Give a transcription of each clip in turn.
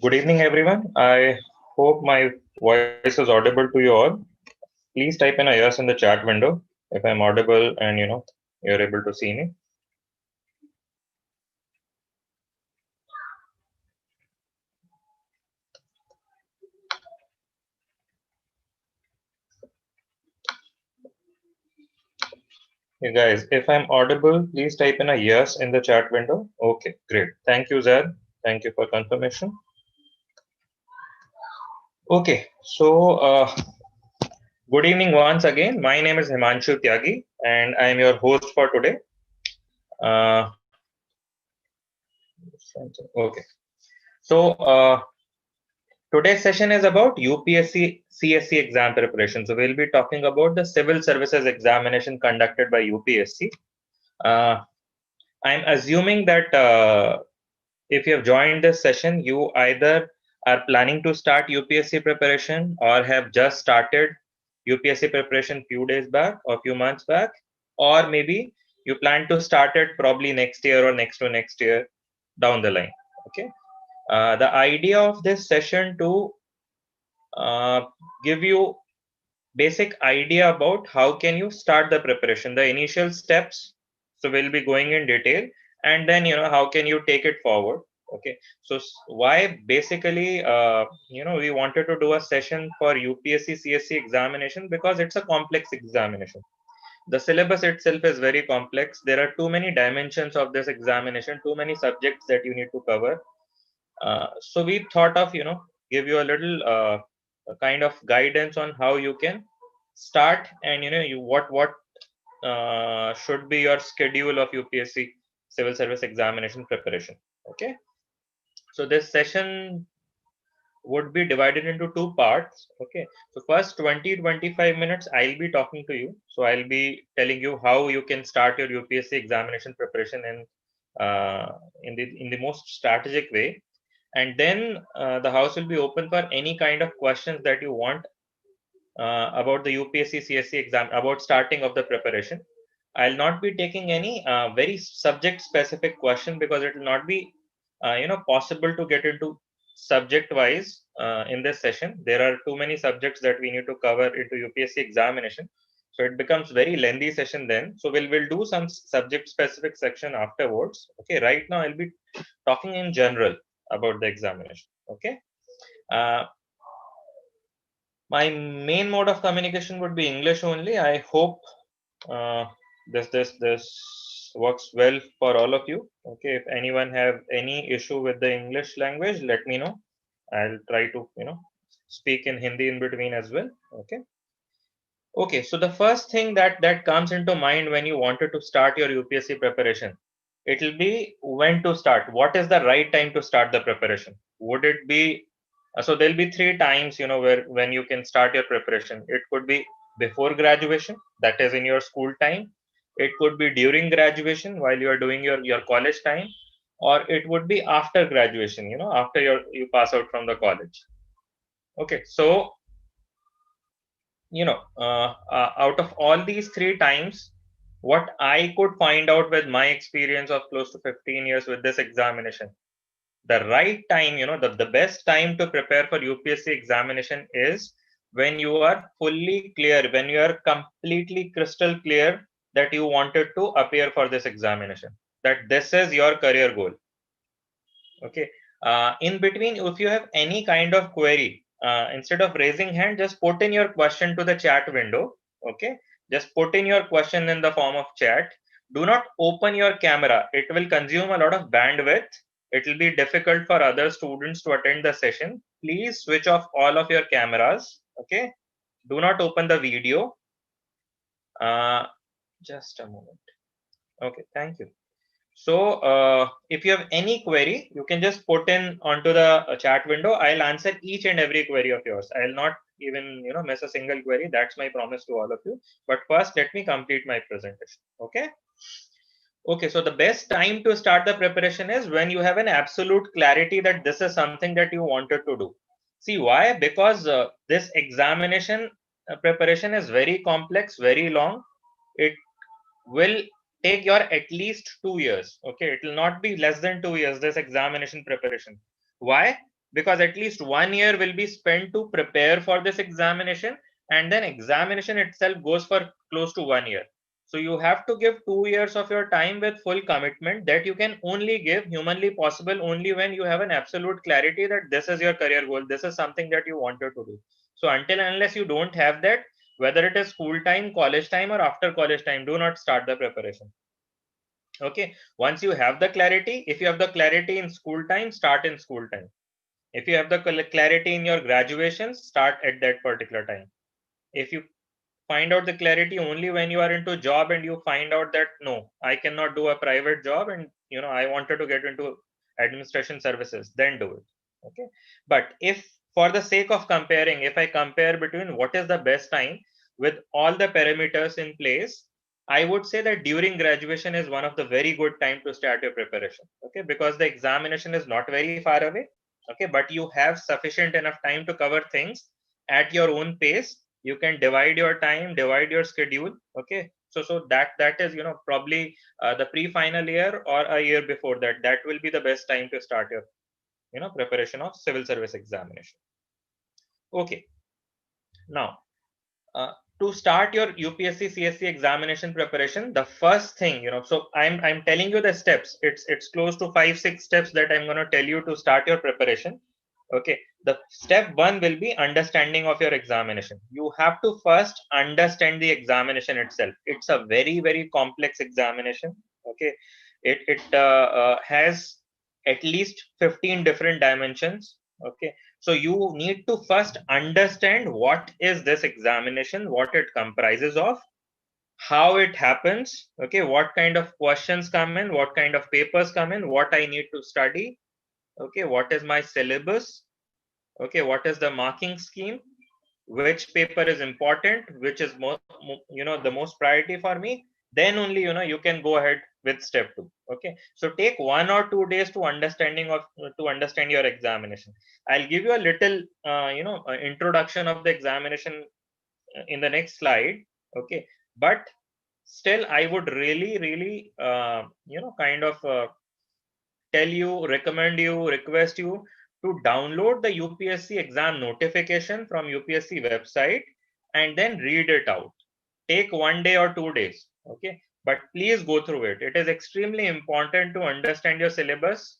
Good evening, everyone. I hope my voice is audible to you all. Please type in a yes in the chat window if I'm audible and you're able to see me. You guys, if I'm audible, please type in a yes in the chat window. Okay, great. Thank you, Zed. Thank you for confirmation. Okay, so good evening once again. My name is Himanshu Tyagi, and I am your host for today. Uh, okay, so today's session is about UPSC CSE exam preparation. So we'll be talking about the civil services examination conducted by UPSC. I'm assuming that if you have joined this session, you either are planning to start UPSC preparation or have just started UPSC preparation few days back or few months back, or maybe you plan to start it probably next year or next to next year down the line. Okay. The idea of this session to give you basic idea about how can you start the preparation, the initial steps. So we'll be going in detail, and then how can you take it forward. Okay, so why basically we wanted to do a session for UPSC CSE examination, because it's a complex examination. The syllabus itself is very complex. There are too many dimensions of this examination, too many subjects that you need to cover. So we thought of give you a little a kind of guidance on how you can start, and what should be your schedule of UPSC civil service examination preparation. Okay, so this session would be divided into two parts. Okay, so first 20-25 minutes I'll be talking to you. So I'll be telling you how you can start your UPSC examination preparation in the most strategic way, and then the house will be open for any kind of questions that you want about the UPSC CSE exam, about starting of the preparation. I'll not be taking any very subject specific question, because it will not be possible to get into subject wise in this session. There are too many subjects that we need to cover into UPSC examination, so it becomes very lengthy session then. So we'll do some subject specific section afterwards. Okay, right now I'll be talking in general about the examination. Okay, uh, my main mode of communication would be English only. I hope uh, this works well for all of you. Okay, if anyone have any issue with the English language, let me know. I'll try to speak in Hindi in between as well. Okay. Okay, so the first thing that comes into mind when you wanted to start your UPSC preparation, it will be when to start. What is the right time to start the preparation? Would it be so there'll be three times where when you can start your preparation. It could be before graduation, that is in your school time. It could be during graduation while you are doing your college time, or it would be after graduation, after you pass out from the college. Okay, so out of all these three times, what I could find out with my experience of close to 15 years with this examination, the right time, the best time to prepare for UPSC examination is when you are fully clear, when you are completely crystal clear that you wanted to appear for this examination, that this is your career goal. Okay, in between, if you have any kind of query, instead of raising hand, just put in your question to the chat window. Okay, just put in your question in the form of chat. Do not open your camera. It will consume a lot of bandwidth. It will be difficult for other students to attend the session. Please switch off all of your cameras. Okay, do not open the video. Just a moment. Okay, thank you. So if you have any query, you can just put in onto the chat window. I'll answer each and every query of yours. I'll not even miss a single query. That's my promise to all of you. But first, let me complete my presentation. Okay. Okay. So the best time to start the preparation is when you have an absolute clarity that this is something that you wanted to do. See why? Because this examination preparation is very complex, very long. It will take your at least 2 years. Okay, it will not be less than 2 years, this examination preparation. Why? because at least 1 year will be spent to prepare for this examination, and then examination itself goes for close to 1 year. So you have to give 2 years of your time with full commitment that you can only give humanly possible only when you have an absolute clarity that this is your career goal, this is something that you wanted to do. So until and unless you don't have that, whether it is school time, college time, or after college time, do not start the preparation. Okay, once you have the clarity, if you have the clarity in school time, start in school time. If you have the clarity in your graduation, start at that particular time. If you find out the clarity only when you are into job and you find out that no, I cannot do a private job and I wanted to get into administration services, then do it. Okay, but if for the sake of comparing, if I compare between what is the best time with all the parameters in place, I would say that during graduation is one of the very good time to start your preparation. Okay, because the examination is not very far away. Okay, but you have sufficient enough time to cover things at your own pace. You can divide your time, divide your schedule. Okay, so that is probably the pre-final year or a year before that, that will be the best time to start your preparation of civil service examination. Okay, now to start your UPSC CSE examination preparation, the first thing, so I'm telling you the steps. It's close to 5-6 steps that I'm going to tell you to start your preparation. Okay, the step one will be understanding of your examination. You have to first understand the examination itself. It's a very, very complex examination. Okay, it has at least 15 different dimensions. Okay, so you need to first understand what is this examination, what it comprises of, how it happens. Okay, what kind of questions come in, what kind of papers come in, what I need to study. Okay, what is my syllabus. Okay, what is the marking scheme, which paper is important, which is more the most priority for me. Then only you can go ahead with step two. Okay, so take 1 or 2 days to understand your examination. I'll give you a little introduction of the examination in the next slide. Okay, but still I would really kind of tell you, recommend you, request you to download the UPSC exam notification from UPSC website and then read it out. Take 1 day or 2 days. Okay, but please go through it. It is extremely important to understand your syllabus,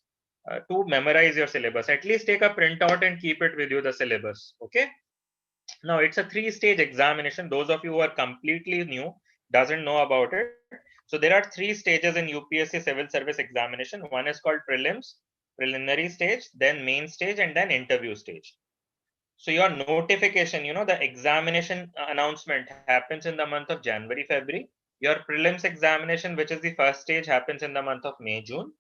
to memorize your syllabus. At least take a printout and keep it with you, the syllabus. Okay, now it's a 3-stage examination. Those of you who are completely new, doesn't know about it. So there are 3 stages in UPSC civil service examination. One is called prelims, preliminary stage, then main stage, and then interview stage. So your notification, the examination announcement happens in the month of January, February. Your prelims examination, which is the first stage, happens in the month of May, June.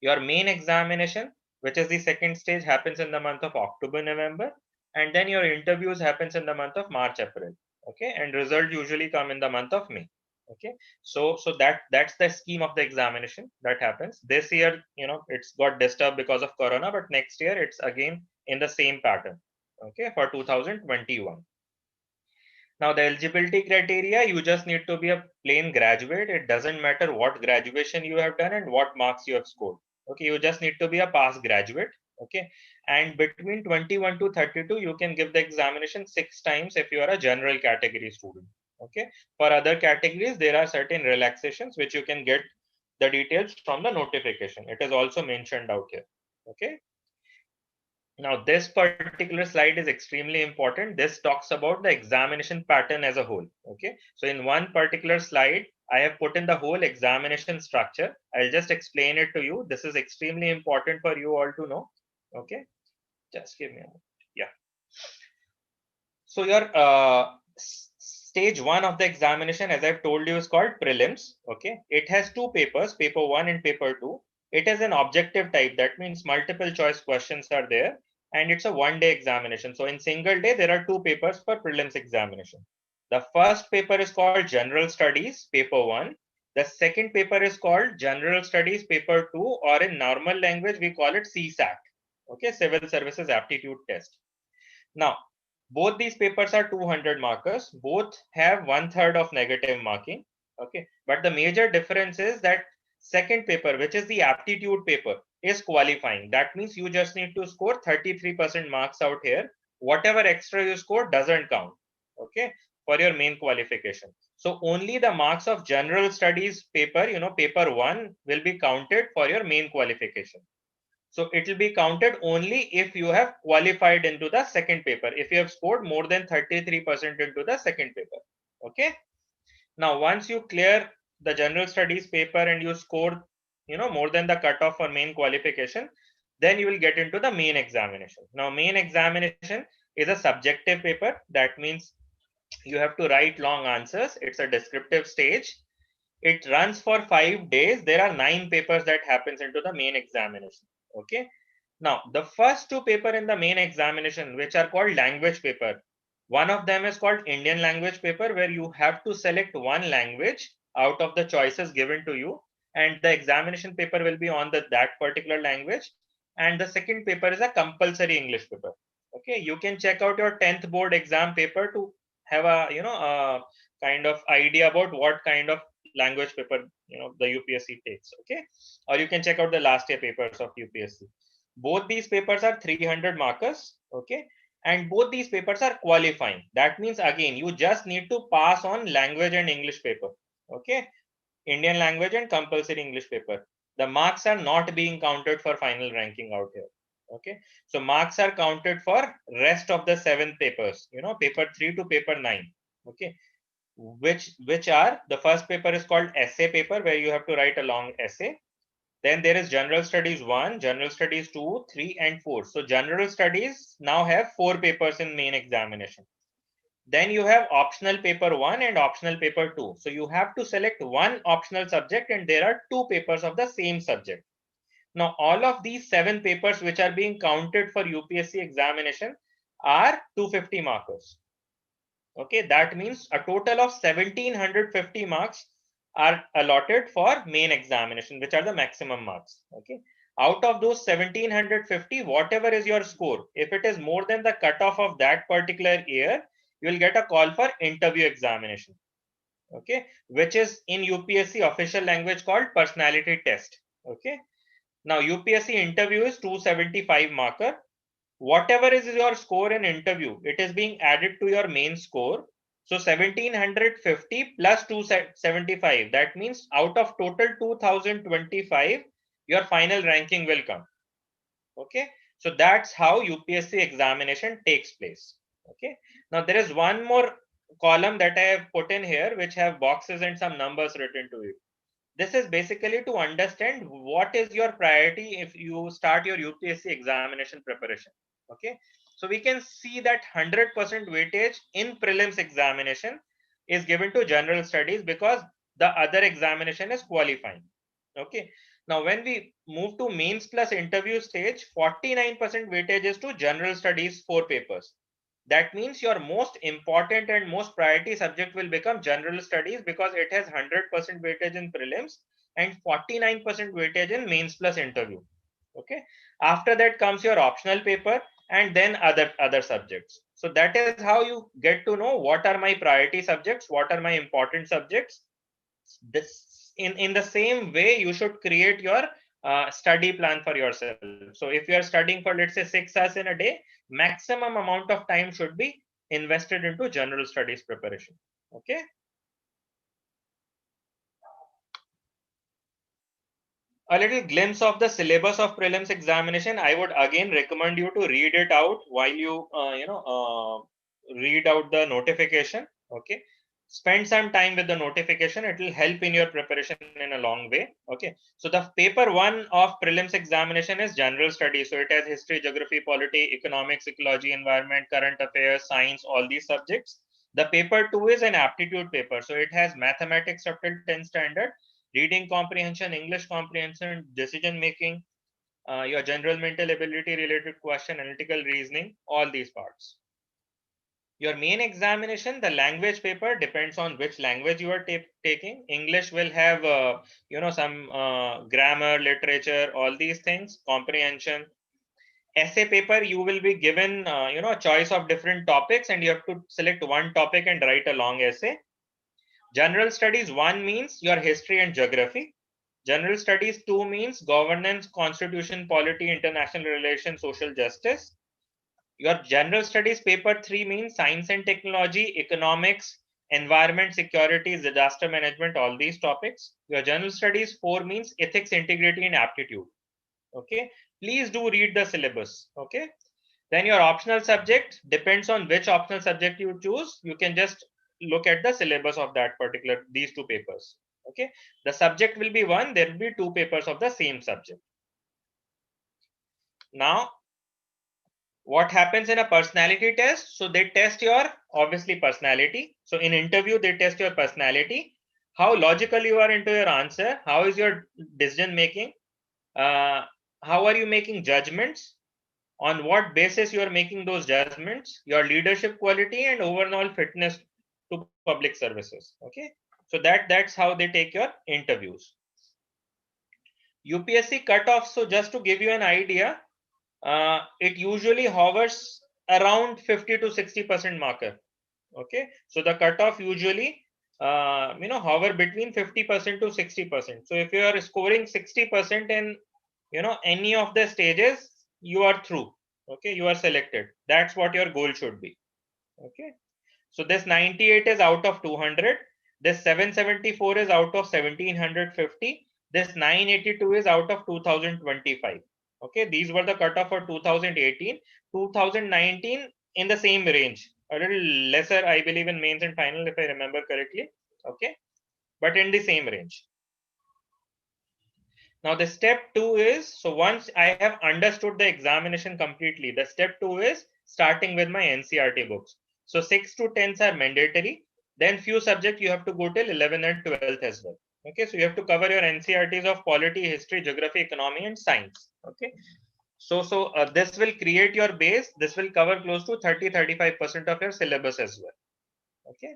Your main examination, which is the second stage, happens in the month of October, November. And then your interviews happens in the month of March, April. Okay, and results usually come in the month of May. Okay, so that's the scheme of the examination that happens. This year, it's got disturbed because of Corona, but next year it's again in the same pattern. Okay, for 2021. Now the eligibility criteria, you just need to be a plain graduate. It doesn't matter what graduation you have done and what marks you have scored. Okay, you just need to be a past graduate. Okay, and between 21 to 32, you can give the examination 6 times if you are a general category student. Okay, for other categories, there are certain relaxations which you can get the details from the notification. It is also mentioned out here. Okay. Now, this particular slide is extremely important. This talks about the examination pattern as a whole. Okay, so in one particular slide, I have put in the whole examination structure. I'll just explain it to you. This is extremely important for you all to know. Okay, just give me a moment. Yeah. So your stage one of the examination, as I've told you, is called prelims. Okay, it has 2 papers, paper 1 and paper 2. It is an objective type. That means multiple choice questions are there. And it's a 1-day examination. So in single day, there are 2 papers for prelims examination. The first paper is called General Studies, paper 1. The second paper is called General Studies, paper 2, or in normal language, we call it CSAT. Okay, Civil Services Aptitude Test. Now, both these papers are 200 markers. Both have 1/3 of negative marking. Okay, but the major difference is that second paper, which is the aptitude paper, is qualifying. That means you just need to score 33% marks out here. Whatever extra you score doesn't count, okay, for your main qualification. So only the marks of general studies paper, paper 1 will be counted for your main qualification. So it will be counted only if you have qualified into the second paper, if you have scored more than 33% into the second paper. Okay. Now, once you clear the general studies paper and you score, more than the cutoff for main qualification, then you will get into the main examination. Now, main examination is a subjective paper. That means you have to write long answers. It's a descriptive stage. It runs for 5 days. There are 9 papers that happens into the main examination. Okay. Now, the first 2 paper in the main examination, which are called language paper. One of them is called Indian language paper, where you have to select one language out of the choices given to you, and the examination paper will be on that particular language. And the second paper is a compulsory English paper. Okay, you can check out your 10th board exam paper to have a kind of idea about what kind of language paper the UPSC takes. Okay, or you can check out the last year papers of UPSC. Both these papers are 300 markers. Okay, and both these papers are qualifying. That means again you just need to pass on language and English paper. Okay, Indian language and compulsory English paper. The marks are not being counted for final ranking out here. Okay, so marks are counted for rest of the 7 papers, paper 3 to paper 9. Okay, which are, the first paper is called essay paper, where you have to write a long essay. Then there is general studies 1, general studies 2, 3 and 4. So general studies now have 4 papers in main examination. Then you have optional paper 1 and optional paper 2. So you have to select one optional subject, and there are 2 papers of the same subject. Now all of these 7 papers which are being counted for UPSC examination are 250 markers. Okay, that means a total of 1750 marks are allotted for main examination, which are the maximum marks. Okay, out of those 1750, whatever is your score, if it is more than the cutoff of that particular year, you will get a call for interview examination. Okay, which is in UPSC official language called personality test. Okay, now UPSC interview is 275 marker. Whatever is your score in interview, it is being added to your main score. So 1750 plus 275, that means out of total 2025, your final ranking will come. Okay, so that's how UPSC examination takes place. Okay, now there is one more column that I have put in here, which have boxes and some numbers written to it. This is basically to understand what is your priority if you start your UPSC examination preparation. Okay, so we can see that 100% weightage in prelims examination is given to general studies because the other examination is qualifying. Okay, now when we move to mains plus interview stage, 49% weightage is to general studies 4 papers. That means your most important and most priority subject will become general studies because it has 100% weightage in prelims and 49% weightage in mains plus interview. Okay, after that comes your optional paper and then other subjects. So that is how you get to know what are my priority subjects, what are my important subjects. This in the same way you should create your study plan for yourself. So if you are studying for, let's say, 6 hours in a day, maximum amount of time should be invested into general studies preparation. Okay, a little glimpse of the syllabus of prelims examination. I would again recommend you to read it out while you read out the notification. Okay, spend some time with the notification. It will help in your preparation in a long way. Okay, so the paper 1 of prelims examination is general studies. So it has history, geography, polity, economics, ecology, environment, current affairs, science, all these subjects. The paper 2 is an aptitude paper. So it has mathematics up till 10 standard, reading comprehension, English comprehension, decision making, your general mental ability related question, analytical reasoning, all these parts. Your main examination, the language paper, depends on which language you are taking. English will have, some grammar, literature, all these things, comprehension. Essay paper, you will be given, a choice of different topics and you have to select one topic and write a long essay. General studies 1 means your history and geography. General studies 2 means governance, constitution, polity, international relations, social justice. Your general studies paper 3 means science and technology, economics, environment, security, disaster management, all these topics. Your general studies 4 means ethics, integrity, and aptitude. Okay, please do read the syllabus. Okay, then your optional subject depends on which optional subject you choose. You can just look at the syllabus of that particular, these two papers. Okay, the subject will be one, there will be two papers of the same subject. Now, what happens in a personality test? So they test your, obviously, personality. So in interview, they test your personality, how logical you are into your answer, how is your decision making, how are you making judgments, on what basis you are making those judgments, your leadership quality, and overall fitness to public services. Okay, so that's how they take your interviews. UPSC cutoff, so just to give you an idea, it usually hovers around 50 to 60% marker. Okay, so the cutoff usually hover between 50% to 60%. So if you are scoring 60% in any of the stages, you are through. Okay, you are selected. That's what your goal should be. Okay, so this 98 is out of 200, this 774 is out of 1750, this 982 is out of 2025. Okay, these were the cutoff for 2018. 2019 in the same range, a little lesser, I believe, in mains and final, if I remember correctly. Okay, but in the same range. Now the step 2 is, so once I have understood the examination completely, the step 2 is starting with my NCERT books. So 6 to 10s are mandatory. Then few subjects you have to go till 11 and 12th as well. Okay, so you have to cover your NCERTs of polity, history, geography, economy, and science. Okay, so this will create your base. This will cover close to 30-35% of your syllabus as well. Okay,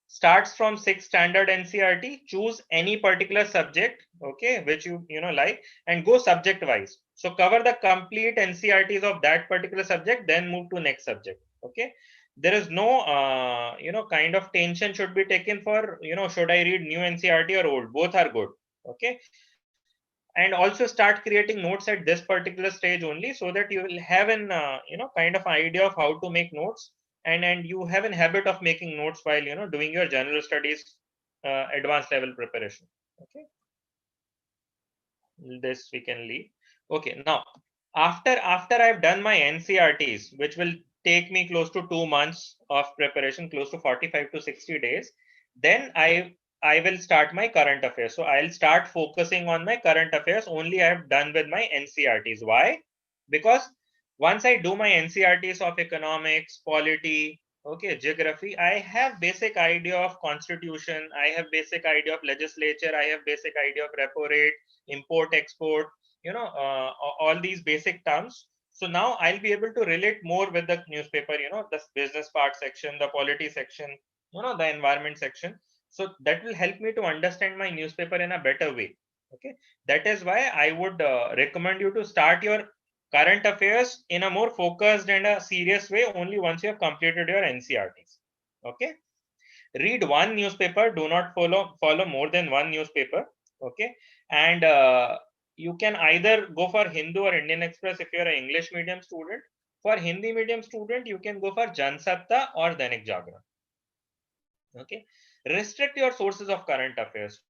starts from 6 standard NCERT, choose any particular subject, okay, which you like, and go subject wise. So cover the complete NCERTs of that particular subject, then move to next subject. Okay, there is no kind of tension should be taken for should I read new NCERT or old, both are good. Okay, and also start creating notes at this particular stage only, so that you will have an kind of idea of how to make notes, and you have an habit of making notes while doing your general studies advanced level preparation. Okay, this we can leave. Okay, now after I've done my NCERTs, which will take me close to 2 months of preparation, close to 45 to 60 days, then I will start my current affairs. So I'll start focusing on my current affairs only I have done with my NCERTs. Why? Because once I do my NCERTs of economics, polity, okay, geography, I have basic idea of constitution, I have basic idea of legislature, I have basic idea of repo rate, import, export, all these basic terms. So now I'll be able to relate more with the newspaper, the business part section, the polity section, the environment section. So that will help me to understand my newspaper in a better way. Okay, that is why I would recommend you to start your current affairs in a more focused and a serious way only once you have completed your NCERTs. Okay, read one newspaper, do not follow more than one newspaper. Okay, and you can either go for Hindu or Indian Express if you're an English medium student. For Hindi medium student, you can go for Jansatta or Dainik Jagran. Okay, restrict your sources of current affairs.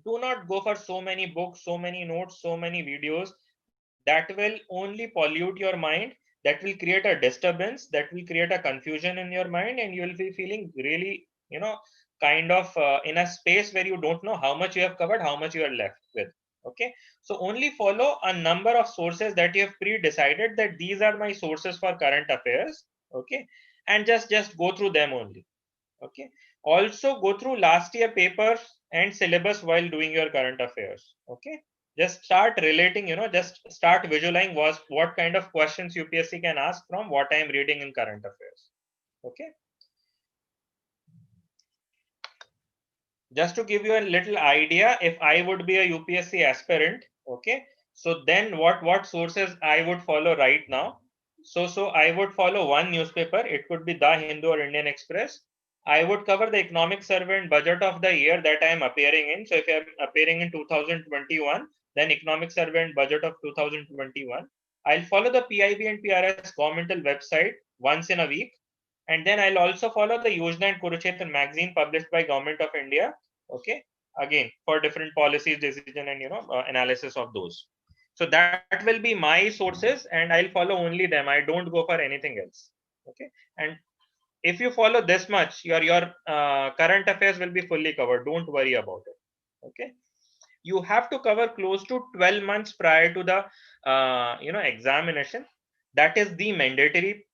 Do not go for so many books, so many notes, so many videos. That will only pollute your mind, that will create a disturbance, that will create a confusion in your mind, and you will be feeling really kind of in a space where you don't know how much you have covered, how much you are left with. Okay, so only follow a number of sources that you have pre-decided that these are my sources for current affairs. Okay, and just go through them only. Okay, also go through last year papers and syllabus while doing your current affairs. Okay, just start relating, just start visualizing what kind of questions UPSC can ask from what I am reading in current affairs. Okay, just to give you a little idea, if I would be a UPSC aspirant, okay, so then what sources I would follow right now. So I would follow one newspaper. It could be The Hindu or Indian Express. I would cover the economic survey and budget of the year that I am appearing in. So if I am appearing in 2021, then economic survey and budget of 2021. I'll follow the PIB and PRS governmental website once in a week. And then I'll also follow the Yojana and Kurukshetra magazine published by Government of India. Okay. Again, for different policies, decision, and analysis of those. So that will be my sources, and I'll follow only them. I don't go for anything else. Okay. And if you follow this much, your current affairs will be fully covered. Don't worry about it. Okay. You have to cover close to 12 months prior to the examination. That is the mandatory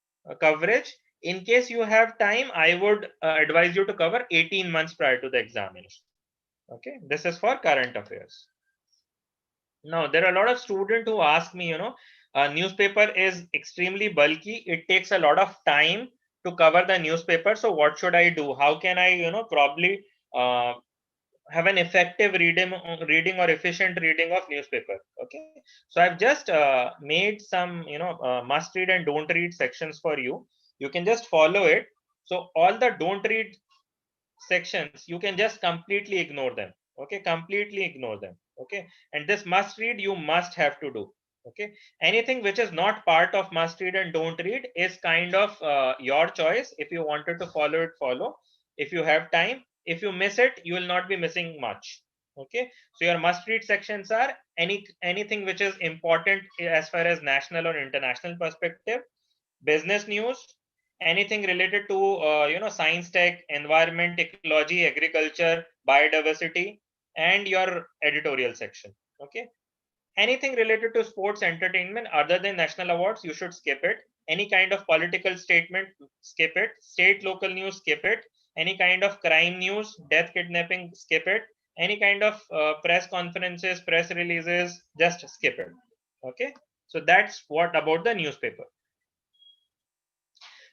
coverage. In case you have time, I would advise you to cover 18 months prior to the examination. Okay, this is for current affairs. Now, there are a lot of students who ask me, newspaper is extremely bulky. It takes a lot of time to cover the newspaper. So what should I do? How can I, probably have an effective reading or efficient reading of newspaper? Okay, so I've just made some must read and don't read sections for you. You can just follow it. So all the don't read sections, you can just completely ignore them. Okay, completely ignore them. Okay, and this must read you must have to do. Okay, anything which is not part of must read and don't read is kind of your choice. If you wanted to follow it, follow. If you have time, if you miss it, you will not be missing much. Okay, so your must read sections are anything which is important as far as national or international perspective, business news, anything related to science, tech, environment, ecology, agriculture, biodiversity, and your editorial section. Okay, anything related to sports, entertainment other than national awards, you should skip it. Any kind of political statement, skip it. State, local news, skip it. Any kind of crime news, death, kidnapping, skip it. Any kind of press conferences, press releases, just skip it. Okay, so that's what about the newspaper.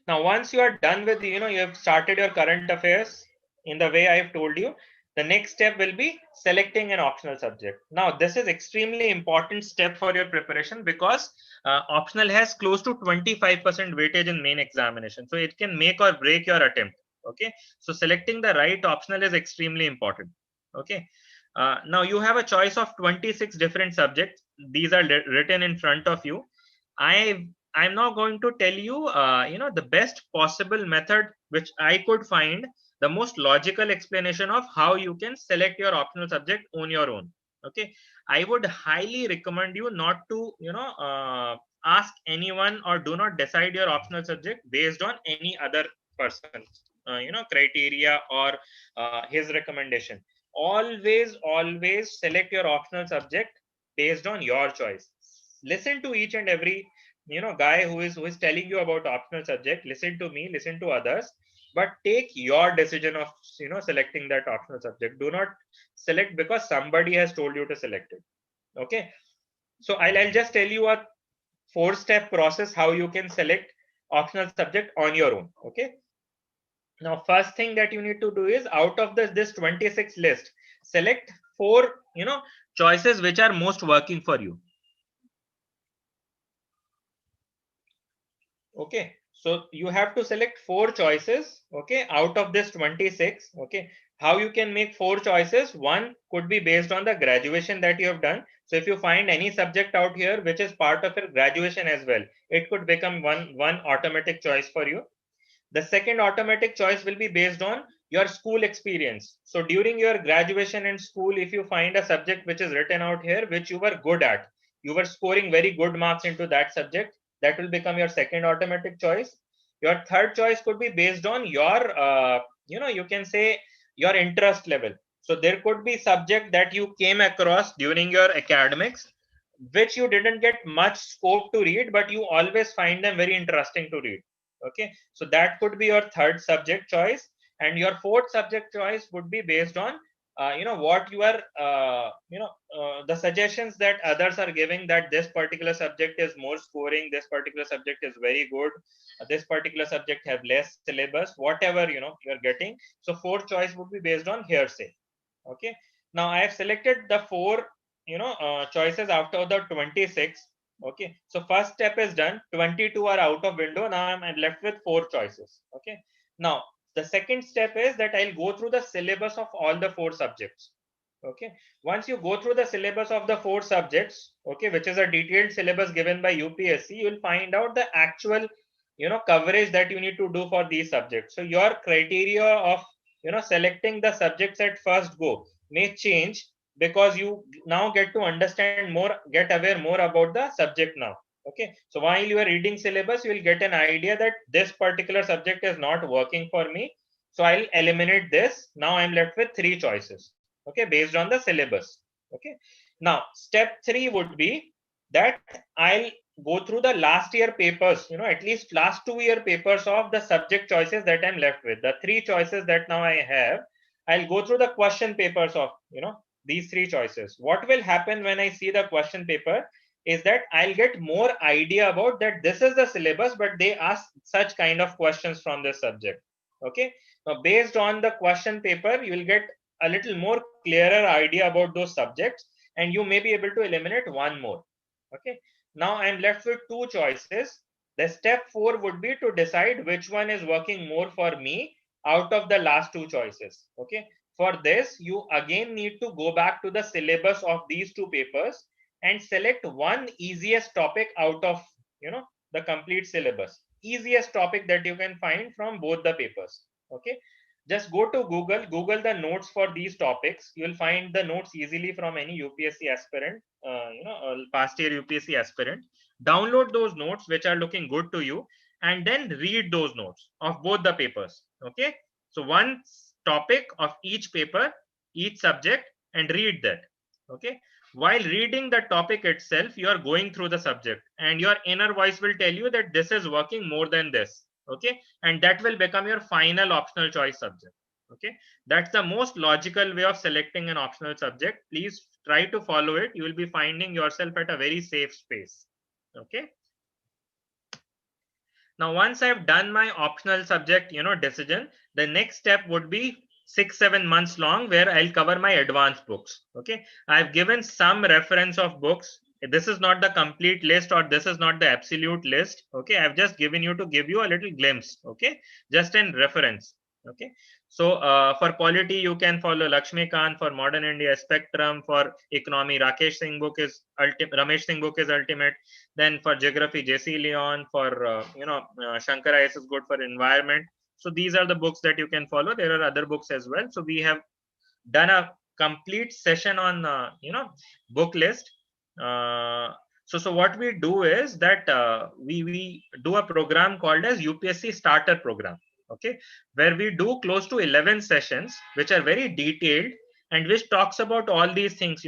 Now, once you are done with, you have started your current affairs in the way I have told you, the next step will be selecting an optional subject. Now, this is extremely important step for your preparation because optional has close to 25% weightage in main examination. So it can make or break your attempt. Okay. So selecting the right optional is extremely important. Okay. Now you have a choice of 26 different subjects. These are written in front of you. I'm now going to tell you, the best possible method which I could find, the most logical explanation of how you can select your optional subject on your own. Okay, I would highly recommend you not to, ask anyone or do not decide your optional subject based on any other person, criteria or his recommendation. Always select your optional subject based on your choice. Listen to each and every guy who is telling you about optional subject. Listen to me, listen to others, but take your decision of selecting that optional subject. Do not select because somebody has told you to select it. Okay, so I'll just tell you a 4-step process how you can select optional subject on your own. Okay, now first thing that you need to do is, out of this 26 list, select 4 choices which are most working for you. Okay, so you have to select 4 choices, okay, out of this 26. Okay, how you can make 4 choices? One could be based on the graduation that you have done. So if you find any subject out here which is part of your graduation as well, it could become one automatic choice for you. The second automatic choice will be based on your school experience. So during your graduation and school, if you find a subject which is written out here which you were good at, you were scoring very good marks into that subject, that will become your second automatic choice. Your third choice could be based on your you can say your interest level. So there could be subject that you came across during your academics which you didn't get much scope to read, but you always find them very interesting to read. Okay, so that could be your third subject choice. And your fourth subject choice would be based on what you are the suggestions that others are giving, that this particular subject is more scoring, this particular subject is very good, this particular subject have less syllabus, whatever you're getting. So fourth choice would be based on hearsay. Okay, now I have selected the 4 choices out of the 26. Okay, so first step is done. 22 are out of window. Now I'm left with 4 choices. Okay, now The second step is that I'll go through the syllabus of all the 4 subjects. Okay, once you go through the syllabus of the 4 subjects, okay, which is a detailed syllabus given by UPSC, you will find out the actual coverage that you need to do for these subjects. So your criteria of selecting the subjects at first go may change, because you now get to understand more, get aware more about the subject now. Okay, so while you are reading syllabus, you will get an idea that this particular subject is not working for me, so I'll eliminate this. Now I'm left with 3 choices, okay, based on the syllabus. Okay, now step 3 would be that I'll go through the last year papers, at least last 2-year papers of the subject choices that I'm left with. The 3 choices that now I have, I'll go through the question papers of these 3 choices. What will happen when I see the question paper is that I'll get more idea about that this is the syllabus, but they ask such kind of questions from this subject. Okay, now based on the question paper, you will get a little more clearer idea about those subjects, and you may be able to eliminate one more. Okay, now I'm left with 2 choices. The step 4 would be to decide which one is working more for me out of the last 2 choices. Okay, for this you again need to go back to the syllabus of these 2 papers and select one easiest topic out of the complete syllabus, easiest topic that you can find from both the papers. Okay, just go to Google the notes for these topics. You will find the notes easily from any UPSC aspirant, past year UPSC aspirant. Download those notes which are looking good to you, and then read those notes of both the papers. Okay, so one topic of each paper, each subject, and read that. Okay, while reading the topic itself, you are going through the subject, and your inner voice will tell you that this is working more than this. Okay, and that will become your final optional choice subject. Okay, that's the most logical way of selecting an optional subject. Please try to follow it. You will be finding yourself at a very safe space. Okay, now once I've done my optional subject decision, the next step would be 6-7 months long, where I'll cover my advanced books. Okay, I've given some reference of books. This is not the complete list, or this is not the absolute list. Okay, I've just given you to give you a little glimpse. Okay, just in reference. Okay, so for polity you can follow Lakshmikant. For modern India, Spectrum. For economy, Rakesh Singh book is Ramesh Singh book is ultimate. Then for geography, JC Leon. For Shankar IS is good for environment. So these are the books that you can follow. There are other books as well. So we have done a complete session on book list. So what we do is that we do a program called as UPSC Starter Program. Okay, where we do close to 11 sessions, which are very detailed and which talks about all these things.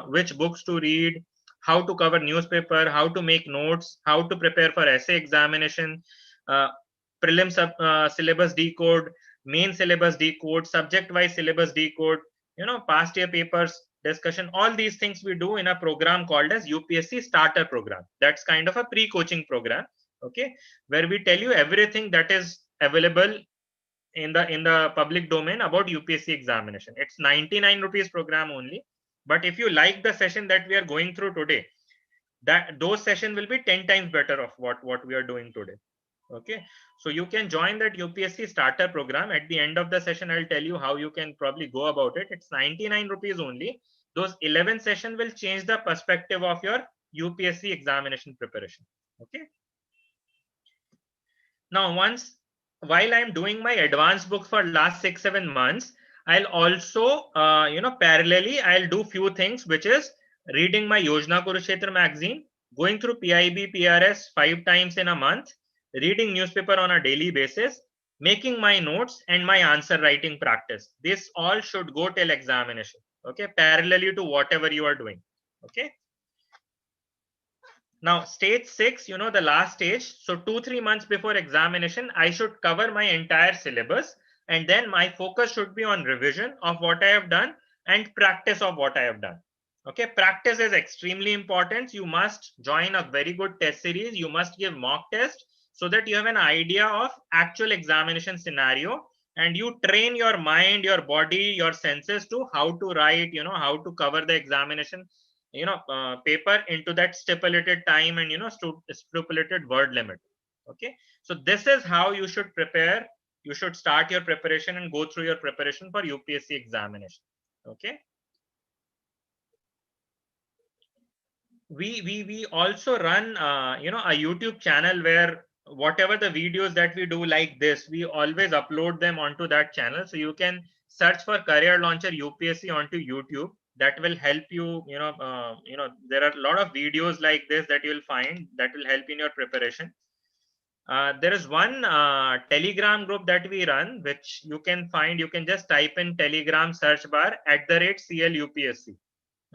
Which books to read, how to cover newspaper, how to make notes, how to prepare for essay examination, uh, prelims syllabus decode, main syllabus decode, subject wise syllabus decode, past year papers discussion. All these things we do in a program called as UPSC Starter Program. That's kind of a pre-coaching program. Okay, where we tell you everything that is available in the public domain about UPSC examination. It's 99 rupees program only, but if you like the session that we are going through today, that those session will be 10 times better of what we are doing today. Okay, so you can join that UPSC Starter Program. At the end of the session, I'll tell you how you can probably go about it. It's 99 rupees only. Those 11 sessions will change the perspective of your UPSC examination preparation. Okay, now while I'm doing my advanced book for last 6-7 months, I'll also parallelly I'll do few things, which is reading my Yojana Kurukshetra magazine, going through PIB PRS 5 times in a month, reading newspaper on a daily basis, making my notes, and my answer writing practice. This all should go till examination. Okay, parallelly to whatever you are doing. Okay, now stage 6, the last stage. So 2-3 months before examination, I should cover my entire syllabus, and then my focus should be on revision of what I have done and practice of what I have done. Okay, practice is extremely important. You must join a very good test series. You must give mock test so that you have an idea of actual examination scenario, and you train your mind, your body, your senses to how to write, how to cover the examination paper into that stipulated time and stipulated word limit. Okay, so this is how you should prepare you should start your preparation and go through your preparation for UPSC examination. Okay. We also run a YouTube channel where whatever the videos that we do like this, we always upload them onto that channel. So you can search for Career Launcher UPSC onto YouTube. That will help you. There are a lot of videos like this that you'll find that will help in your preparation. There is one Telegram group that we run, which you can find. You can just type in Telegram search bar @CLUPSC.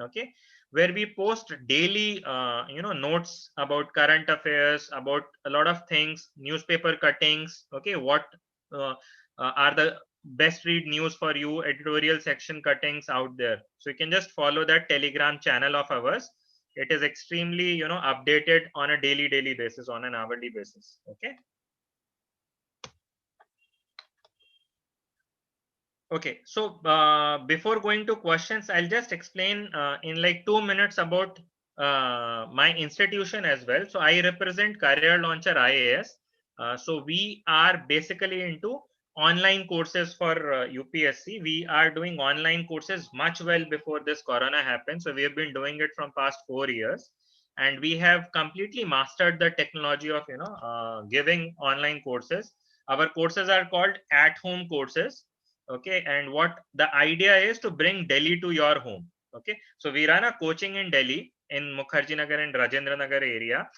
Okay, where we post daily notes about current affairs, about a lot of things, newspaper cuttings. Okay, what uh, are the best read news for you, editorial section cuttings out there. So you can just follow that Telegram channel of ours. It is extremely updated on a daily basis, on an hourly basis. Okay. Okay, so before going to questions, I'll just explain in like 2 minutes about my institution as well. So I represent Career Launcher IAS. So we are basically into online courses for UPSC. We are doing online courses much well before this corona happened. So we have been doing it from past 4 years, and we have completely mastered the technology of giving online courses. Our courses are called at-home courses. Okay, and what the idea is to bring Delhi to your home. Okay, so we run a coaching in Delhi in Mukherjee Nagar and Rajendra Nagar area,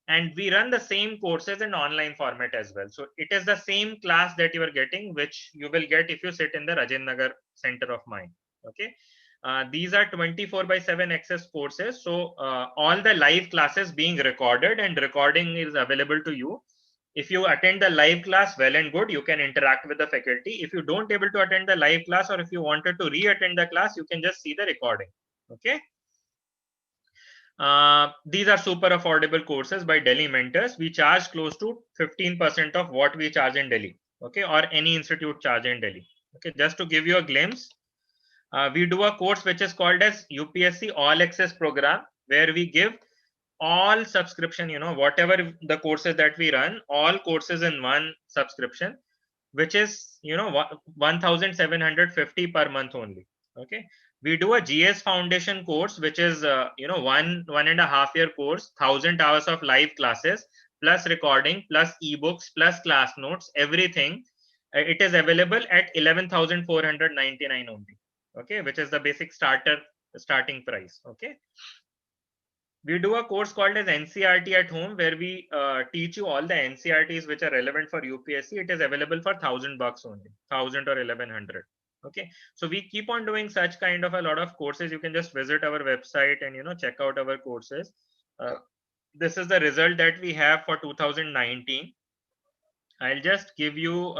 and we run the same courses in online format as well. So it is the same class that you are getting, which you will get if you sit in the Rajendra Nagar center of mine. Okay, these are 24/7 access courses. So all the live classes being recorded, and recording is available to you. If you attend the live class, well and good, you can interact with the faculty. If you don't able to attend the live class, or if you wanted to re-attend the class, you can just see the recording. Okay. These are super affordable courses by Delhi mentors. We charge close to 15% of what we charge in Delhi. Okay, or any institute charge in Delhi. Okay, just to give you a glimpse, we do a course which is called as UPSC All Access Program, where we give all subscription, whatever the courses that we run, all courses in one subscription, which is 1750 per month only. Okay, we do a GS foundation course, which is 1.5 year course, 1,000 hours of live classes plus recording plus ebooks plus class notes, everything. It is available at 11,499 only. Okay, which is the basic starting price. Okay, we do a course called as NCERT at home, where we teach you all the NCERTs which are relevant for UPSC. It is available for $1,000 only, 1,000 or 1,100. Okay, so we keep on doing such kind of a lot of courses. You can just visit our website and check out our courses. This is the result that we have for 2019. I'll just give you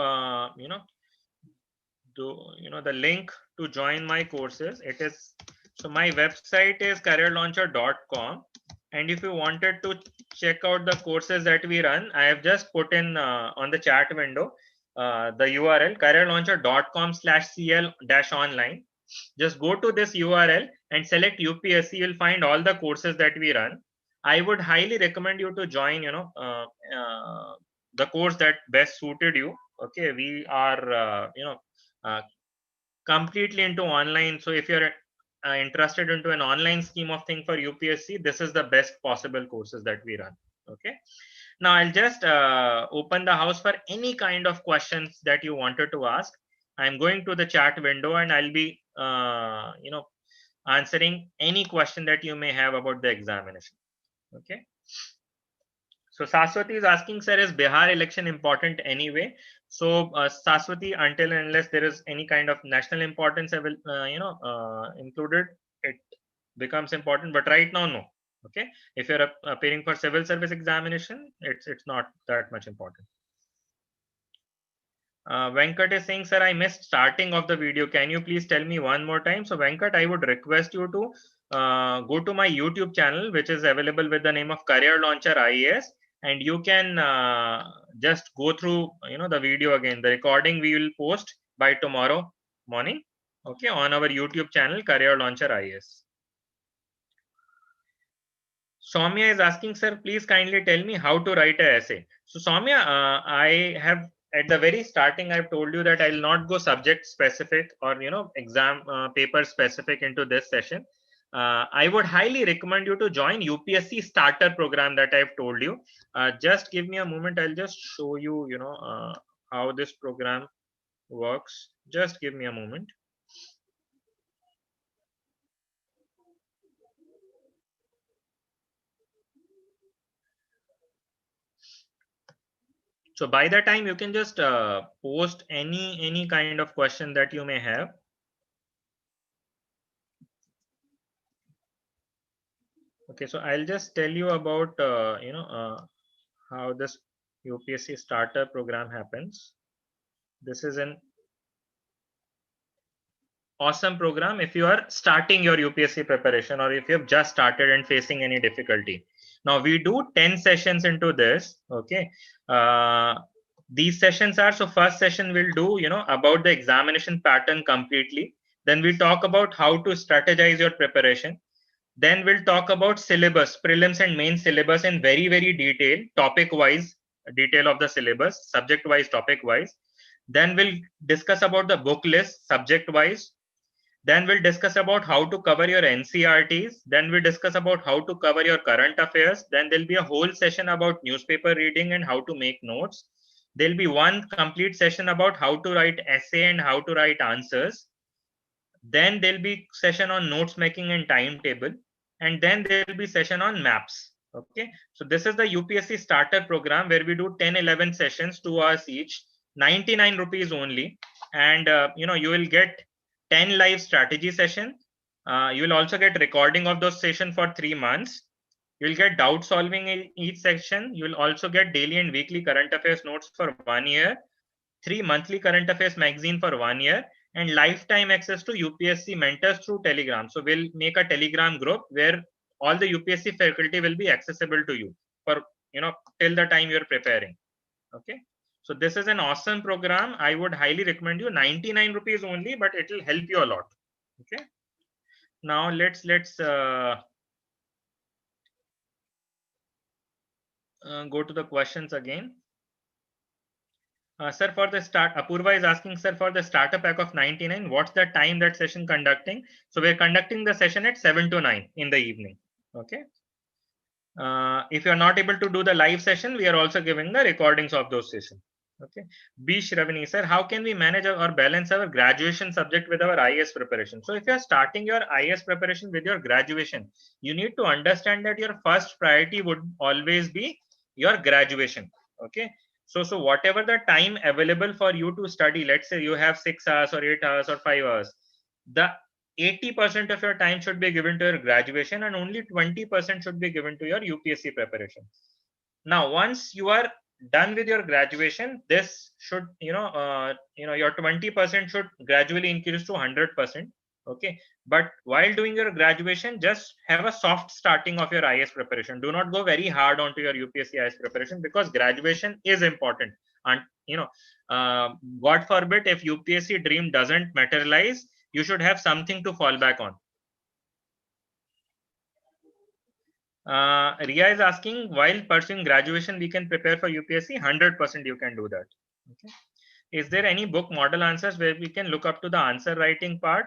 the link to join my courses. It is, so my website is careerlauncher.com, and if you wanted to check out the courses that we run, I have just put in on the chat window the URL careerlauncher.com/cl-online. Just go to this URL and select UPSC. You'll find all the courses that we run. I would highly recommend you to join the course that best suited you. Okay, we are uh, completely into online. So if you're interested into an online scheme of thing for UPSC, this is the best possible courses that we run. Okay, now I'll just open the house for any kind of questions that you wanted to ask. I'm going to the chat window, and I'll be answering any question that you may have about the examination. Okay, so Saswati is asking, sir, is Bihar election important anyway? So Saswati, until and unless there is any kind of national importance included, it becomes important. But right now, no. Okay, if you're appearing for civil service examination, it's not that much important. Venkat is saying, sir, I missed starting of the video. Can you please tell me one more time? So Venkat, I would request you to go to my YouTube channel, which is available with the name of Career Launcher IAS, and you can just go through the video again. The recording we will post by tomorrow morning, okay, on our YouTube channel, Career Launcher IAS. Soumya is asking, sir, please kindly tell me how to write an essay. So Soumya, I have at the very starting, I've told you that I'll not go subject specific or exam paper specific into this session. I would highly recommend you to join UPSC starter program that I've told you. Just give me a moment. I'll just show you, how this program works. Just give me a moment. So by the time, you can just post any kind of question that you may have. Okay, so I'll just tell you about how this UPSC starter program happens. This is an awesome program if you are starting your UPSC preparation, or if you have just started and facing any difficulty. Now we do 10 sessions into this. Okay, these sessions are, so first session we'll do about the examination pattern completely. Then we talk about how to strategize your preparation. Then we'll talk about syllabus, prelims and main syllabus in very detail, topic wise detail of the syllabus, subject wise, topic wise. Then we'll discuss about the book list, subject wise. Then we'll discuss about how to cover your NCERTs. Then we'll discuss about how to cover your current affairs. Then there'll be a whole session about newspaper reading and how to make notes. There'll be one complete session about how to write essay and how to write answers. Then there'll be session on notes making and timetable. And then there'll be session on maps. Okay. So this is the UPSC starter program where we do 10-11 sessions, 2 hours each, 99 rupees only. And you will get 10 live strategy sessions. You will also get recording of those sessions for 3 months. You'll get doubt solving in each section. You will also get daily and weekly current affairs notes for 1 year, 3 monthly current affairs magazine for 1 year, and lifetime access to UPSC mentors through Telegram. So we'll make a Telegram group where all the UPSC faculty will be accessible to you for till the time you're preparing. Okay. So this is an awesome program. I would highly recommend you. 99 rupees only, but it will help you a lot. Okay. Now let's go to the questions again. Sir, for the start, Apurva is asking, sir, for the starter pack of 99, what's the time that session conducting? So we're conducting the session at 7 to 9 in the evening. Okay. If you're not able to do the live session, we are also giving the recordings of those sessions. Okay. B. Shravani, sir, how can we manage or balance our graduation subject with our IAS preparation? So if you're starting your IAS preparation with your graduation, you need to understand that your first priority would always be your graduation. Okay. So whatever the time available for you to study, let's say you have 6 hours or 8 hours or 5 hours, the 80% of your time should be given to your graduation and only 20% should be given to your UPSC preparation. Now, once you are done with your graduation, this should, your 20% should gradually increase to 100%. Okay. But while doing your graduation, just have a soft starting of your IAS preparation. Do not go very hard onto your UPSC IAS preparation, because graduation is important. And, God forbid, if UPSC dream doesn't materialize, you should have something to fall back on. Ria is asking, while pursuing graduation, we can prepare for UPSC. 100% you can do that. Okay. Is there any book model answers where we can look up to the answer writing part?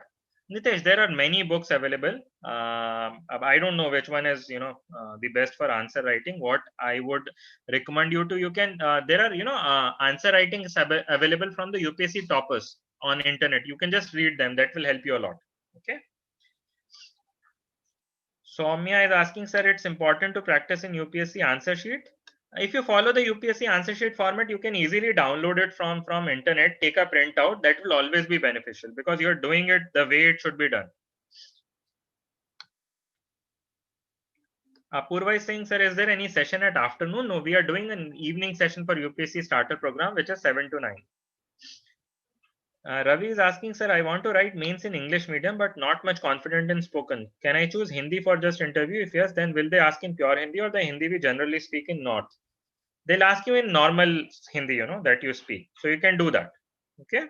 Nitesh, there are many books available. I don't know which one is the best for answer writing. What I would recommend you to, you can there are answer writing available from the UPSC toppers on internet. You can just read them. That will help you a lot. Okay. Soumya is asking, sir, it's important to practice in UPSC answer sheet. If you follow the UPSC answer sheet format, you can easily download it from internet, take a printout. That will always be beneficial because you're doing it the way it should be done. Apurva is saying, sir, is there any session at afternoon? No, we are doing an evening session for UPSC starter program, which is 7 to 9. Ravi is asking, sir, I want to write mains in English medium, but not much confident in spoken. Can I choose Hindi for just interview? If yes, then will they ask in pure Hindi or the Hindi we generally speak in North? They'll ask you in normal Hindi, that you speak. So you can do that. Okay.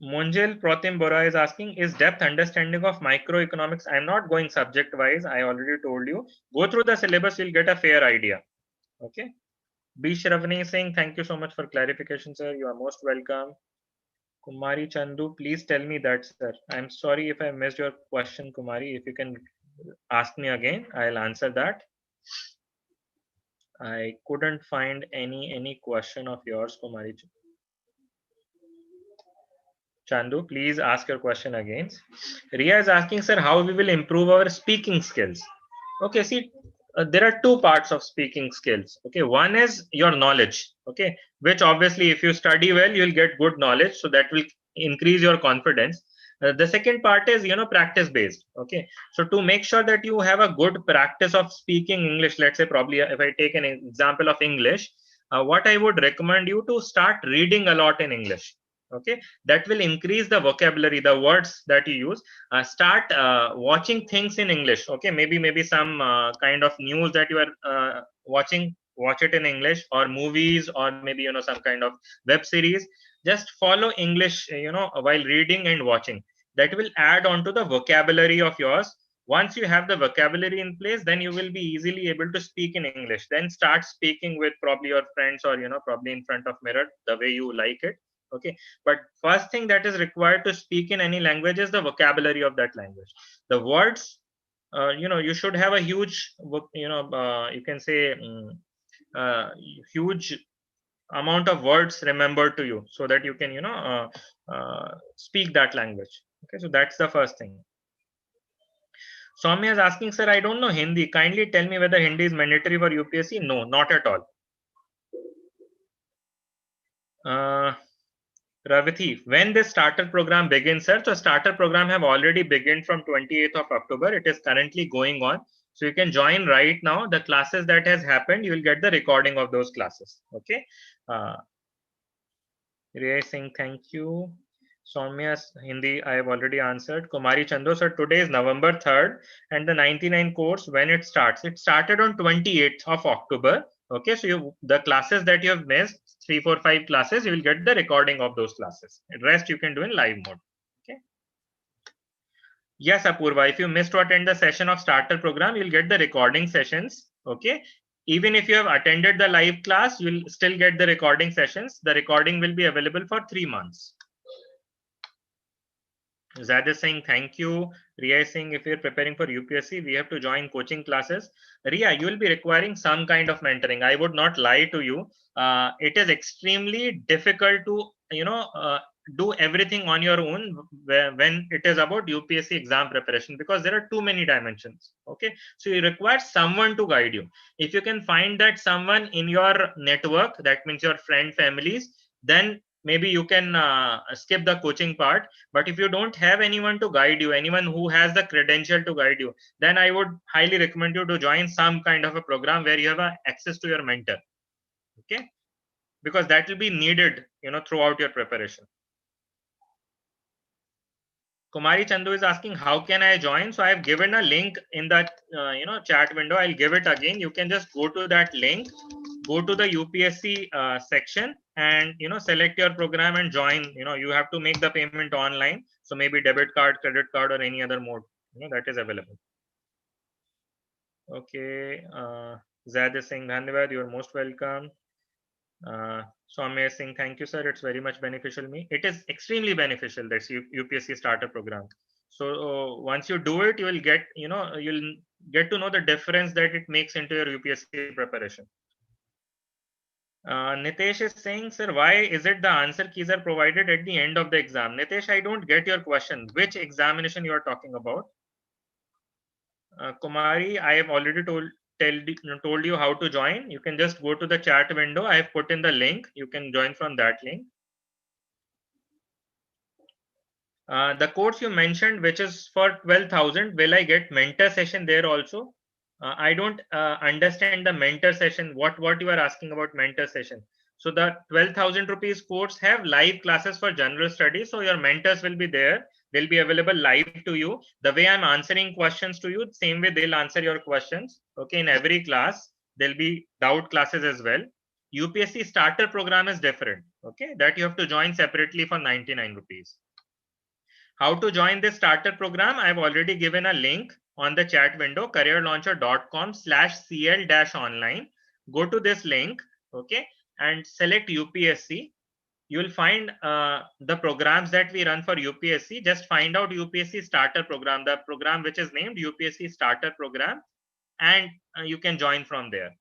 Monjel Protim Bora is asking, is depth understanding of microeconomics? I'm not going subject wise. I already told you. Go through the syllabus, you'll get a fair idea. Okay. B. Shravani Singh, thank you so much for clarification, sir. You are most welcome. Kumari Chandu, please tell me that, sir. I'm sorry if I missed your question, Kumari. If you can ask me again, I'll answer that. I couldn't find any question of yours, Kumari Chandu. Please ask your question again. Ria is asking, sir, how we will improve our speaking skills. Okay, see, there are two parts of speaking skills. Okay, one is your knowledge. Okay, which obviously, if you study well, you'll get good knowledge, so that will increase your confidence. The second part is, practice based. Okay, so to make sure that you have a good practice of speaking English, let's say probably if I take an example of English, what I would recommend you to start reading a lot in English. Okay, that will increase the vocabulary, the words that you use. Start watching things in English. Okay, maybe some kind of news that you are watching, watch it in English, or movies, or maybe some kind of web series. Just follow English, while reading and watching. That will add on to the vocabulary of yours. Once you have the vocabulary in place, then you will be easily able to speak in English. Then start speaking with probably your friends, or probably in front of mirror, the way you like it. Okay, but first thing that is required to speak in any language is the vocabulary of that language. The words, you should have a huge, you can say, huge amount of words remembered to you, so that you can, speak that language. Okay, so that's the first thing. Soumya is asking, sir, I don't know Hindi. Kindly tell me whether Hindi is mandatory for UPSC. No, not at all. Ravati, when this starter program begins, sir? So starter program have already begun from 28th of October. It is currently going on. So you can join right now. The classes that has happened, you will get the recording of those classes. Okay. Riya Singh, thank you. Soumya Hindi, I have already answered. Kumari Chandu, sir, today is November 3rd, and the 99 course, when it starts, it started on 28th of October. Okay, so the classes that you have missed, 3, 4, 5 classes, you will get the recording of those classes. The rest you can do in live mode. Okay. Yes, Apurva, if you missed to attend the session of starter program, you'll get the recording sessions. Okay. Even if you have attended the live class, you'll still get the recording sessions. The recording will be available for 3 months. Zad is saying thank you. Ria is saying if you're preparing for UPSC, we have to join coaching classes. Ria, you will be requiring some kind of mentoring. I would not lie to you. It is extremely difficult to, do everything on your own when it is about UPSC exam preparation, because there are too many dimensions. Okay, so you require someone to guide you. If you can find that someone in your network, that means your friend, families, then maybe you can skip the coaching part. But if you don't have anyone to guide you, anyone who has the credential to guide you, then I would highly recommend you to join some kind of a program where you have access to your mentor. Okay, because that will be needed, throughout your preparation. Kumari Chandu is asking, how can I join? So I have given a link in that chat window. I'll give it again. You can just go to that link, go to the UPSC section, and select your program and join. You have to make the payment online. So maybe debit card, credit card, or any other mode that is available. Okay. Zad is saying, Dhanyavad, you're most welcome. Soumya is saying, thank you, sir. It's very much beneficial me. It is extremely beneficial. That's UPSC starter program. So once you do it, you will get, you'll get to know the difference that it makes into your UPSC preparation. Nitesh is saying, sir, why is it the answer keys are provided at the end of the exam? Nitesh, I don't get your question. Which examination you are talking about? Kumari, I have already told you how to join. You can just go to the chat window. I have put in the link. You can join from that link. The course you mentioned, which is for 12,000, will I get mentor session there also? I don't understand the mentor session. What you are asking about mentor session? So the 12,000 rupees course have live classes for general studies. So your mentors will be there. They'll be available live to you. The way I'm answering questions to you, same way they'll answer your questions. Okay, in every class, there'll be doubt classes as well. UPSC starter program is different. Okay, that you have to join separately for 99 rupees. How to join this starter program? I've already given a link on the chat window, careerlauncher.com/cl-online. Go to this link. okay, and select UPSC. You will find the programs that we run for UPSC. Just find out UPSC starter program, the program which is named UPSC starter program, and you can join from there.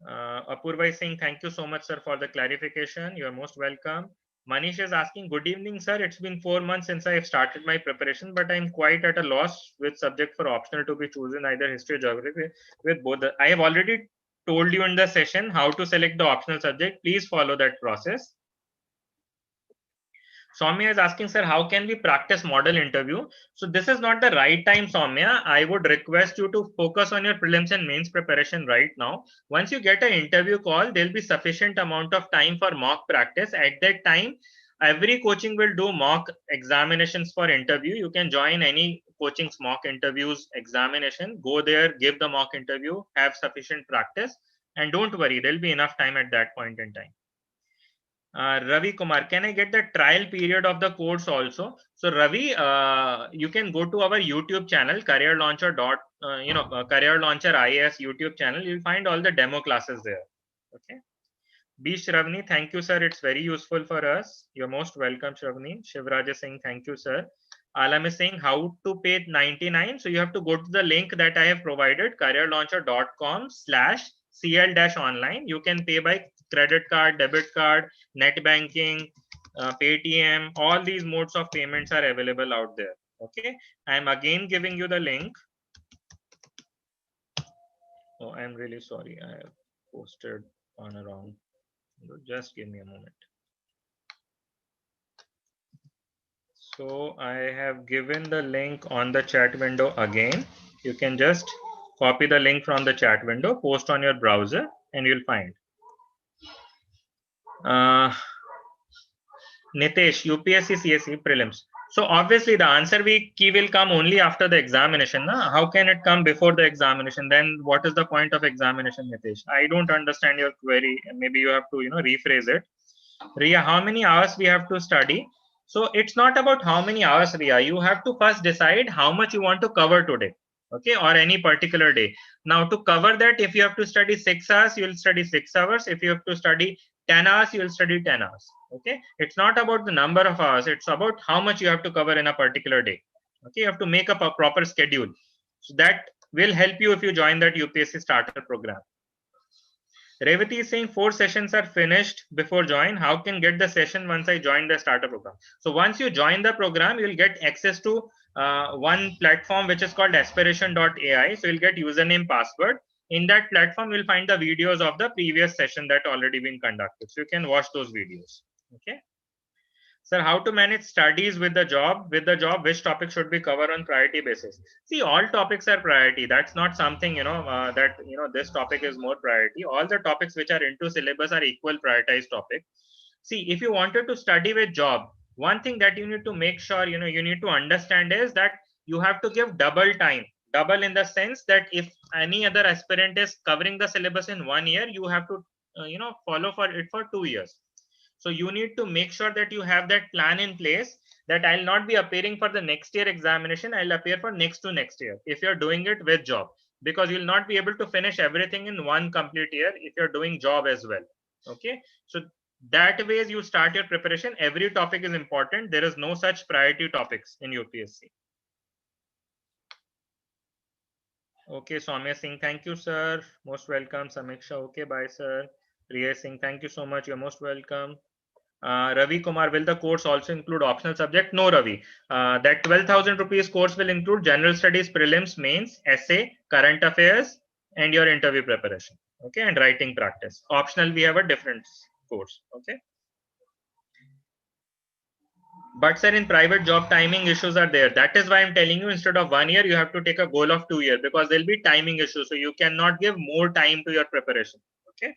Apurva is saying, thank you so much, sir, for the clarification. You are most welcome. Manish is asking, good evening, sir. It's been 4 months since I have started my preparation, but I'm quite at a loss with subject for optional to be chosen, either history or geography. With both, I have already told you in the session how to select the optional subject. Please follow that process. Soumya is asking, sir, how can we practice model interview? So this is not the right time, Soumya. I would request you to focus on your prelims and mains preparation right now. Once you get an interview call, there'll be sufficient amount of time for mock practice. At that time, every coaching will do mock examinations for interview. You can join any coaching's mock interviews examination. Go there, give the mock interview, have sufficient practice, and don't worry, there'll be enough time at that point in time. Ravi Kumar, can I get the trial period of the course also? So Ravi, you can go to our YouTube channel, Career Launcher Career Launcher IAS YouTube channel. You'll find all the demo classes there. Okay. B. Shravani, thank you, sir. It's very useful for us. You're most welcome, Shravani. Shivraj is saying, thank you, sir. Alam is saying how to pay 99. So you have to go to the link that I have provided, careerlauncher.com/CL-online. You can pay by credit card, debit card, net banking, Paytm. All these modes of payments are available out there. Okay. I'm again giving you the link. Oh, I'm really sorry. I have posted on a wrong. Just give me a moment. So I have given the link on the chat window again. You can just copy the link from the chat window, post on your browser, and you'll find. Nitesh, UPSC CSE prelims. So obviously the answer key will come only after the examination. Na? How can it come before the examination? Then what is the point of examination, Nitesh? I don't understand your query. Maybe you have to rephrase it. Ria, how many hours we have to study? So it's not about how many hours, Ria. You have to first decide how much you want to cover today, okay, or any particular day. Now to cover that, if you have to study 6 hours, you will study 6 hours. If you have to study 10 hours, you will study 10 hours. Okay, it's not about the number of hours. It's about how much you have to cover in a particular day. Okay, you have to make up a proper schedule. So that will help you if you join that UPSC starter program. Revati is saying 4 sessions are finished before join. How can get the session once I join the starter program? So once you join the program, you'll get access to one platform which is called aspiration.ai. So you'll get username, password. In that platform, you'll find the videos of the previous session that already been conducted. So you can watch those videos. Okay. Sir, how to manage studies with the job? With the job, which topic should be covered on priority basis? See, all topics are priority. That's not something, that, this topic is more priority. All the topics which are into syllabus are equal prioritized topic. See, if you wanted to study with job, one thing that you need to make sure, you need to understand is that you have to give double time. Double in the sense that if any other aspirant is covering the syllabus in 1 year, you have to, follow for it for 2 years. So you need to make sure that you have that plan in place, that I'll not be appearing for the next year examination. I'll appear for next to next year if you're doing it with job, because you'll not be able to finish everything in one complete year if you're doing job as well. Okay. So that way you start your preparation. Every topic is important. There is no such priority topics in UPSC. Okay, Soumya Singh, thank you, sir. Most welcome. Samiksha, okay, bye, sir. Riya Singh, thank you so much. You're most welcome. Ravi Kumar, will the course also include optional subject? No, Ravi. That 12,000 rupees course will include general studies, prelims, mains, essay, current affairs, and your interview preparation. Okay, and writing practice. Optional, we have a different course. Okay. But sir, in private job, timing issues are there. That is why I'm telling you, instead of 1 year, you have to take a goal of 2 years, because there'll be timing issues. So you cannot give more time to your preparation. Okay.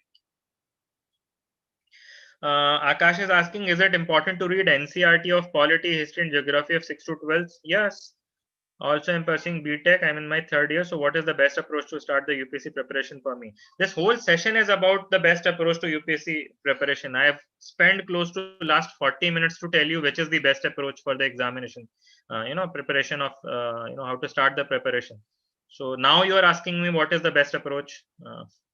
Akash is asking, is it important to read NCERT of polity, history, and geography of 6 to 12? Yes. Also, I'm pursuing BTech. I'm in my 3rd year. So what is the best approach to start the UPSC preparation for me? This whole session is about the best approach to UPSC preparation. I have spent close to last 40 minutes to tell you which is the best approach for the examination, preparation of, how to start the preparation. So now you are asking me what is the best approach.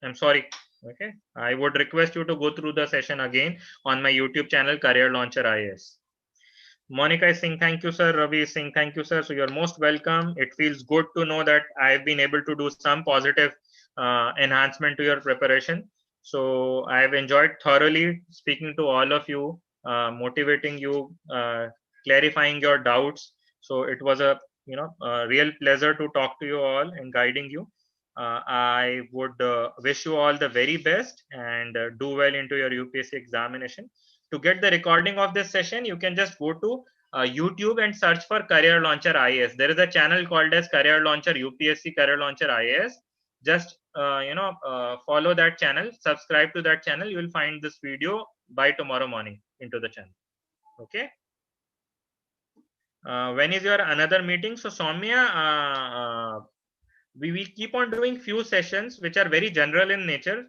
I'm sorry. Okay, I would request you to go through the session again on my YouTube channel, Career Launcher IAS. Monica is saying, thank you, sir. Ravi is saying, thank you, sir. So you're most welcome. It feels good to know that I've been able to do some positive enhancement to your preparation. So I've enjoyed thoroughly speaking to all of you, motivating you, clarifying your doubts. So it was a a real pleasure to talk to you all and guiding you. I would wish you all the very best and do well into your UPSC examination. To get the recording of this session, you can just go to YouTube and search for Career Launcher IAS. There is a channel called as Career Launcher UPSC Career Launcher IAS. Just follow that channel, subscribe to that channel. You will find this video by tomorrow morning into the channel. Okay. When is your another meeting? So Soumya, we keep on doing few sessions which are very general in nature.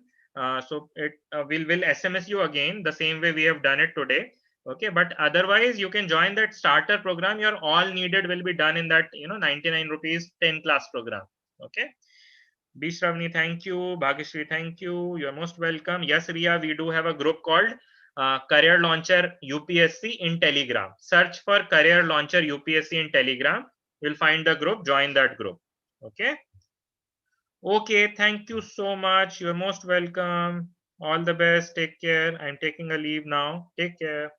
So it will SMS you again the same way we have done it today. Okay, but otherwise you can join that starter program. Your all needed will be done in that 99 rupees 10 class program. Okay. B Shravani, thank you. Bhagishri, thank you. You are most welcome. Yes, Ria, we do have a group called Career Launcher UPSC in Telegram. Search for Career Launcher UPSC in Telegram. You'll find the group. Join that group. Okay. Okay, thank you so much. You're most welcome. All the best. Take care. I'm taking a leave now. Take care.